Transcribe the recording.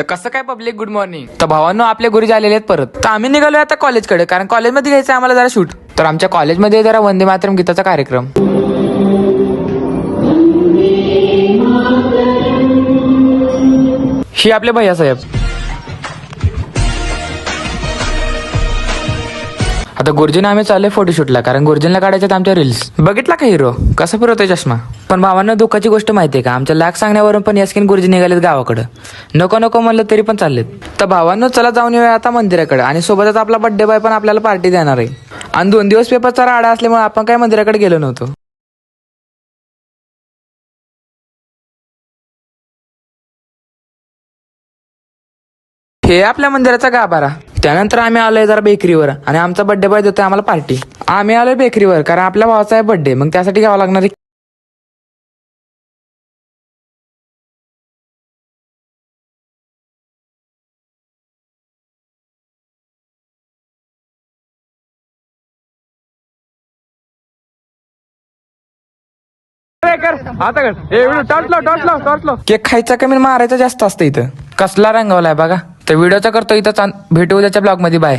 तर कसं काय पब्लिक गुड मॉर्निंग. तर भावांनो आपले गुरुजी आलेले आहेत परत. तर आम्ही निघालो आता कॉलेजकडे, कारण कॉलेजमध्ये घ्यायचं आम्हाला जरा शूट. तर आमच्या कॉलेजमध्ये जरा वंदे मातरम गीताचा कार्यक्रम. ही आपले भैया साहेब. आता गुरुजीने आम्ही चाललोय फोटोशूटला, कारण गुरुजींना काढायच्यात आमच्या रील्स. बघितला का हिरो कसा फिरवतोय चष्मा. पण भावांना दुःखाची गोष्ट माहितीये का, आमच्या लाख सांगण्यावरून पण यास्किन गुरुजी निघालेत गावाकडे. नको नको म्हणलं तरी पण चाललेत. तर भावांनो चला जाऊन येऊया आता मंदिराकडे, आणि सोबतच आपला बर्थडे बॉय पण आपल्याला पार्टी देणार आहे. आणि 2 दिवस पेपरचा राडा असल्यामुळे आपण काय मंदिराकडे गेलो नव्हतो. हे आपल्या मंदिराचा गाभारा. त्यानंतर आम्ही आलोय जरा बेकरीवर, आणि आमचा बर्थडे बॉय देतोय आम्हाला पार्टी. आम्ही आलोय बेकरीवर कारण आपल्या भावाचा आहे बर्थडे, मग त्यासाठी घ्यावं लागणार आहे. केक खायचा कमी मारायचा जास्त असतं इथं. कसला रंगवलाय बघा. तर व्हिडिओचा करतो इथं. भेटू उद्याच्या ब्लॉग मध्ये. बाय.